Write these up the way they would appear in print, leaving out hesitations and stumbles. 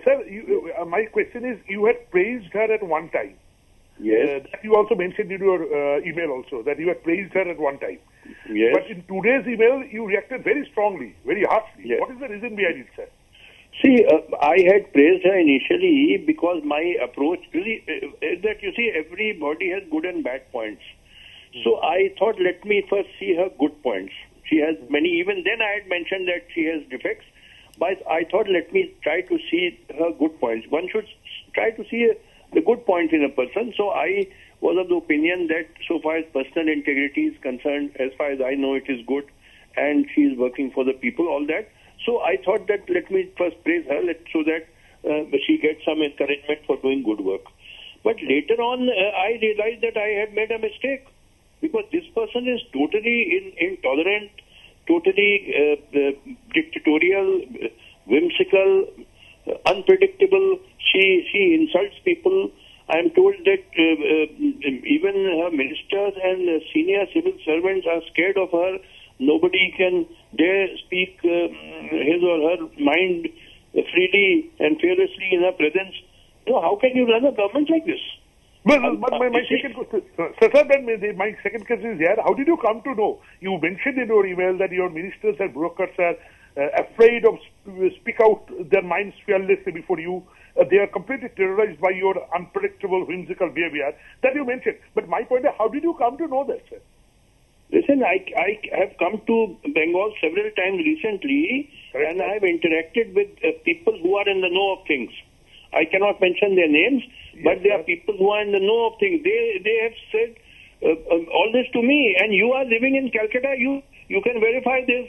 sir, my question is, you had praised her at one time. Yes. That you also mentioned in your email also, that you had praised her at one time. Yes. But in today's email, you reacted very strongly, very harshly. Yes. What is the reason behind it, sir? See, I had praised her initially because my approach is that, you see, everybody has good and bad points. So I thought, let me first see her good points. She has many. Even then I had mentioned that she has defects. But I thought, let me try to see her good points. One should try to see the good points in a person. So I was of the opinion that so far as personal integrity is concerned, as far as I know, it is good. And she is working for the people, all that. So I thought that let me first praise her so that she gets some encouragement for doing good work. But later on, I realized that I had made a mistake, because this person is totally intolerant, totally dictatorial, whimsical, unpredictable. She insults people. I am told that even her ministers and senior civil servants are scared of her. Nobody can dare speak his or her mind freely and fearlessly in her presence. So how can you run a government like this? But my second question, sir, my second question is here. How did you come to know? You mentioned in your email that your ministers and brokers are afraid of speak out their minds fearlessly before you. They are completely terrorized by your unpredictable, whimsical behavior. That you mentioned. But my point is, how did you come to know that, sir? Listen, I have come to Bengal several times recently, correct, and I have interacted with people who are in the know of things. I cannot mention their names, yes, but they are people who are in the know of things. They have said all this to me, and you are living in Calcutta. You can verify this.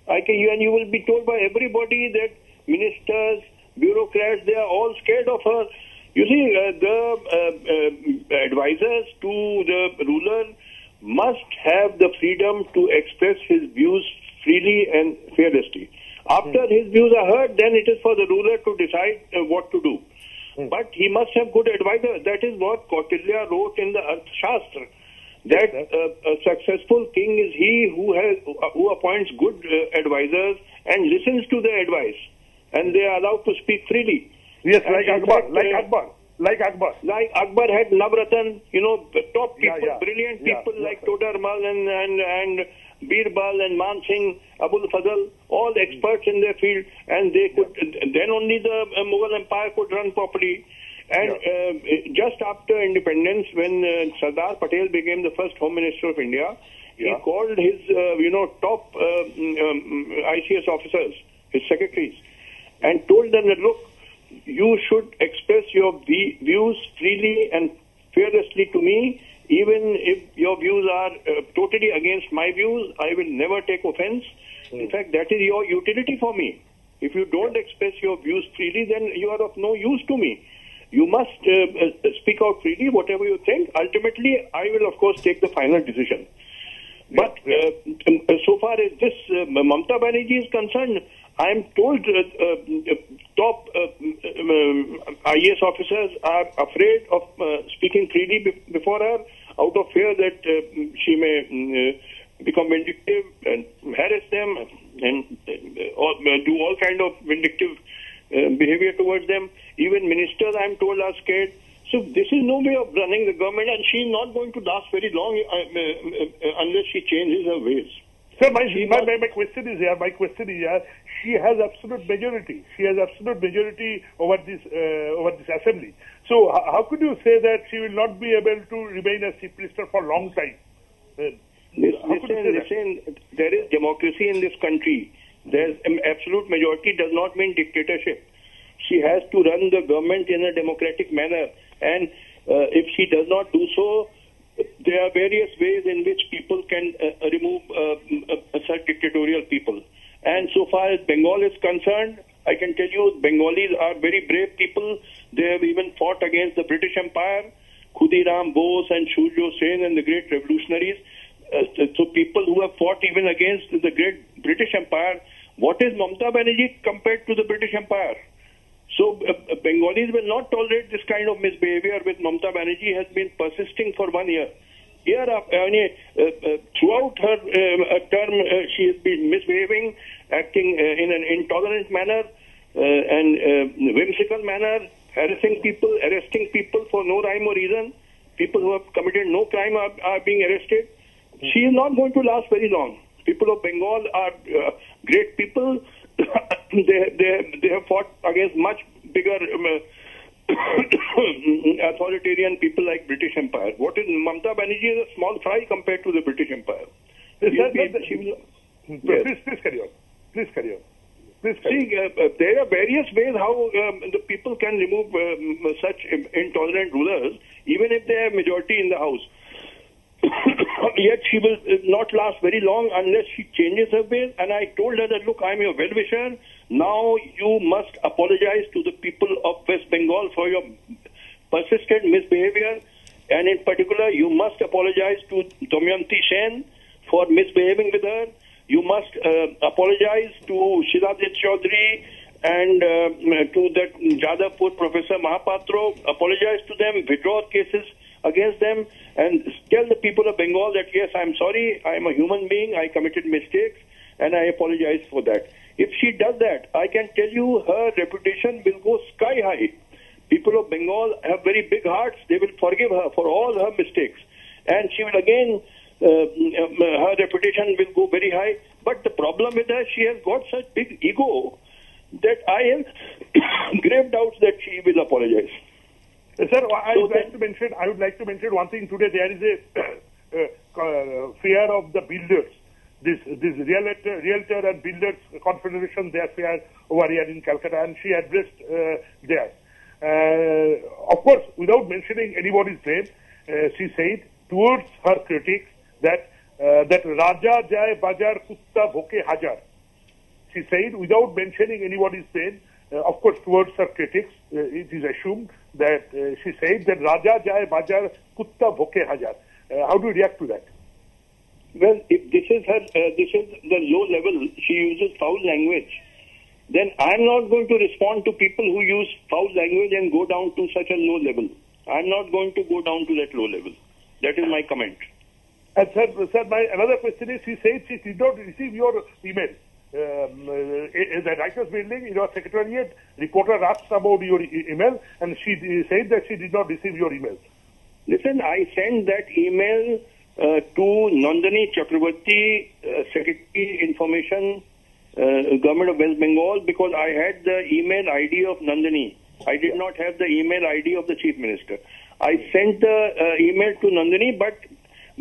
And you will be told by everybody that ministers, bureaucrats, they are all scared of her. You see, the advisors to the ruler must have the freedom to express his views freely and fearlessly. After his views are heard, then it is for the ruler to decide what to do. But he must have good advisors. That is what Kautilya wrote in the Arthashastra. That a successful king is he who appoints good advisors and listens to their advice, and they are allowed to speak freely. Yes, like Akbar. Like Akbar had Navratan, the top people, brilliant people like Todarmal and Birbal and Man Singh, Abul Fazl, all experts in their field, and they could. Then only the Mughal Empire could run properly. And just after independence, when Sardar Patel became the first Home Minister of India, he called his top ICS officers, his secretaries, and told them that, look, you should express your views freely and fearlessly to me. Even if your views are totally against my views, I will never take offense. In fact, that is your utility for me. If you don't express your views freely, then you are of no use to me. You must speak out freely, whatever you think. Ultimately, I will, of course, take the final decision. But so far as this Mamata Banerjee is concerned, I am told top IAS officers are afraid of speaking freely before her, out of fear that she may become vindictive and harass them and do all kind of vindictive behavior towards them. Even ministers, I am told, are scared. So this is no way of running the government, and she is not going to last very long unless she changes her ways. Sir, my question is here. She has absolute majority. She has absolute majority over this assembly. So how could you say that she will not be able to remain as chief minister for a long time? Listen, there is democracy in this country. There's absolute majority does not mean dictatorship. She has to run the government in a democratic manner, and if she does not do so, there are various ways in which people can remove such dictatorial people. And so far as Bengal is concerned, I can tell you Bengalis are very brave people. They have even fought against the British Empire, Khudiram Bose and Surjo Sen and the great revolutionaries. So people who have fought even against the great British Empire. What is Mamata Banerjee compared to the British Empire? So Bengalis will not tolerate this kind of misbehavior with Mamata Banerjee. Has been persisting for 1 year. Throughout her term, she has been misbehaving, acting in an intolerant manner, and whimsical manner, harassing people, arresting people for no rhyme or reason. People who have committed no crime are being arrested. She is not going to last very long. People of Bengal are great people. they have fought against much bigger authoritarian people like British Empire. What is Mamata Banerjee is a small fry compared to the British Empire. Please carry on. Please carry on. See, there are various ways how the people can remove such intolerant rulers, even if they have majority in the house. Yet she will not last very long unless she changes her ways. And I told her that, look, I'm your well-wisher. Now you must apologize to the people of West Bengal for your persistent misbehavior. And in particular, you must apologize to Damayanti Sen for misbehaving with her. You must apologize to Shilajit Chaudhary and to that Jadavpur Professor Mahapatro. Apologize to them, withdraw cases against them, and tell the people of Bengal that, yes, I'm sorry, I'm a human being, I committed mistakes, and I apologize for that. If she does that, I can tell you her reputation will go sky high. People of Bengal have very big hearts. They will forgive her for all her mistakes. And she will again, her reputation will go very high. But the problem with her, she has got such big ego that I have grave doubts that she will apologize. Sir, I would like to mention one thing today. There is a fear of the builders. This realtor and builders confederation, their fear over here in Calcutta, and she addressed there. Of course, without mentioning anybody's name, she said towards her critics that Raja Jai Bajar Kutta Bhoke Hajar. She said, without mentioning anybody's name, of course, towards her critics, it is assumed that she said that Raja Jai Bajar Kutta Bhoke Hajar. How do you react to that? Well, if this is the low level, she uses foul language, then I'm not going to respond to people who use foul language and go down to such a low level. I'm not going to go down to that low level. That is my comment. And sir, my another question is, she said she did not receive your email. In the Writers' Building, in your secretariat, reporter asked about your email, and she said that she did not receive your email. Listen, I sent that email to Nandini Chakrabarti, Secretary Information, Government of West Bengal, because I had the email ID of Nandini. I did not have the email ID of the Chief Minister. I sent the email to Nandini, but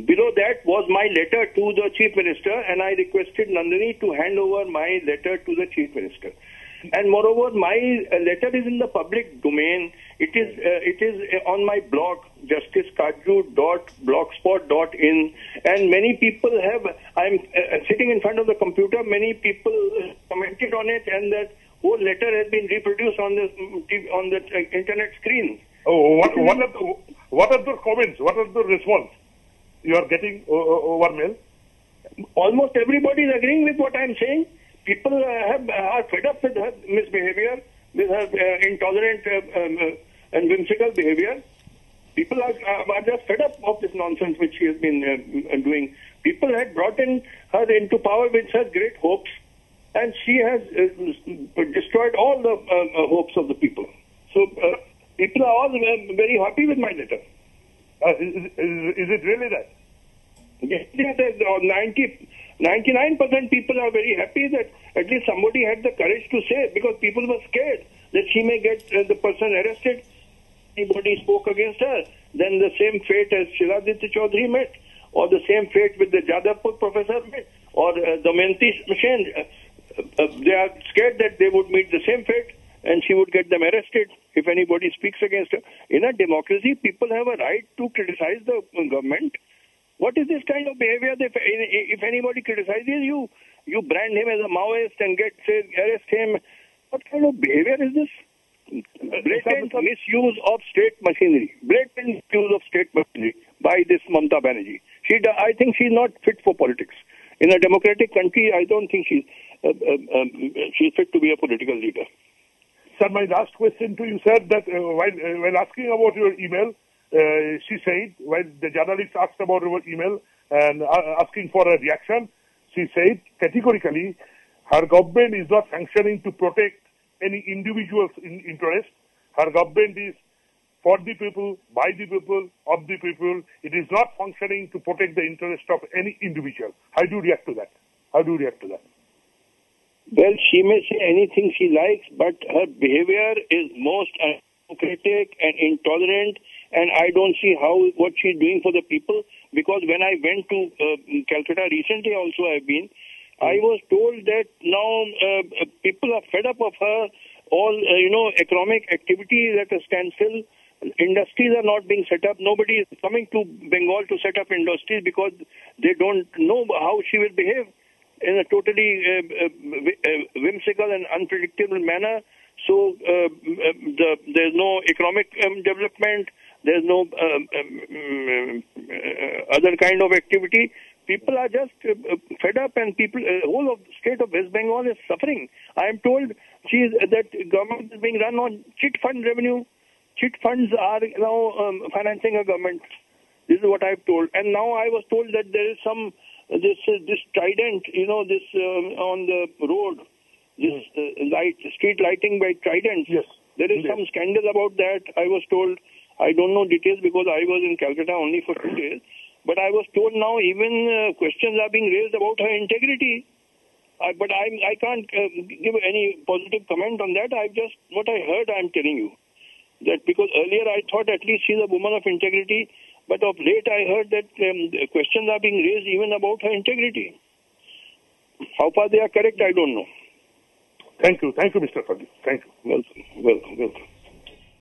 below that was my letter to the Chief Minister, and I requested Nandini to hand over my letter to the Chief Minister. And moreover, my letter is in the public domain. It is on my blog, justicekatju.blogspot.in, and many people have. I'm sitting in front of the computer. Many people commented on it, and that whole letter has been reproduced on the internet screen. Oh, what are the comments? What are the response you are getting over mail? Almost everybody is agreeing with what I'm saying. People are fed up with her misbehavior, with her intolerant and whimsical behavior. People are just fed up of this nonsense which she has been doing. People had brought her into power with such great hopes, and she has destroyed all the hopes of the people. So people are all very happy with my letter. Is it really that? Yes, 99% people are very happy that at least somebody had the courage to say, because people were scared that she may get the person arrested. Anybody spoke against her, then the same fate as Shilajit Chaudhary met, or the same fate with the Jadavpur professor met, or Damayanti Sen. They are scared that they would meet the same fate, and she would get them arrested if anybody speaks against her. In a democracy, people have a right to criticize the government. What is this kind of behavior? If anybody criticizes you, you brand him as a Maoist and arrest him. What kind of behavior is this? Blatant misuse of state machinery. Blatant misuse of state machinery by this Mamata Banerjee. I think she's not fit for politics. In a democratic country, I don't think she's fit to be a political leader. Sir, my last question to you, sir, that while asking about your email, she said, when the journalist asked about your email and asking for a reaction, she said categorically her government is not sanctioning to protect any individual's interest. Her government is for the people, by the people, of the people. It is not functioning to protect the interest of any individual. How do you react to that? Well, she may say anything she likes, but her behavior is most undemocratic and intolerant, and I don't see what she's doing for the people. Because when I went to Calcutta recently, also I've been, I was told that now people are fed up of her. All economic activity is at a standstill. Industries are not being set up. Nobody is coming to Bengal to set up industries because they don't know how she will behave in a totally whimsical and unpredictable manner. So there's no economic development. There's no other kind of activity. People are just fed up, and whole of the state of West Bengal is suffering. I am told that government is being run on chit fund revenue. Chit funds are now financing a government. This is what I've told. And now I was told that there is this trident, this on the road, this street lighting by trident. Yes. There is some scandal about that. I was told. I don't know details because I was in Calcutta only for 2 days. But I was told now even questions are being raised about her integrity. But I can't give any positive comment on that. What I heard, I'm telling you. That because earlier I thought at least she's a woman of integrity, but of late I heard that questions are being raised even about her integrity. How far they are correct, I don't know. Thank you, Mr. Fadil. Thank you. Welcome.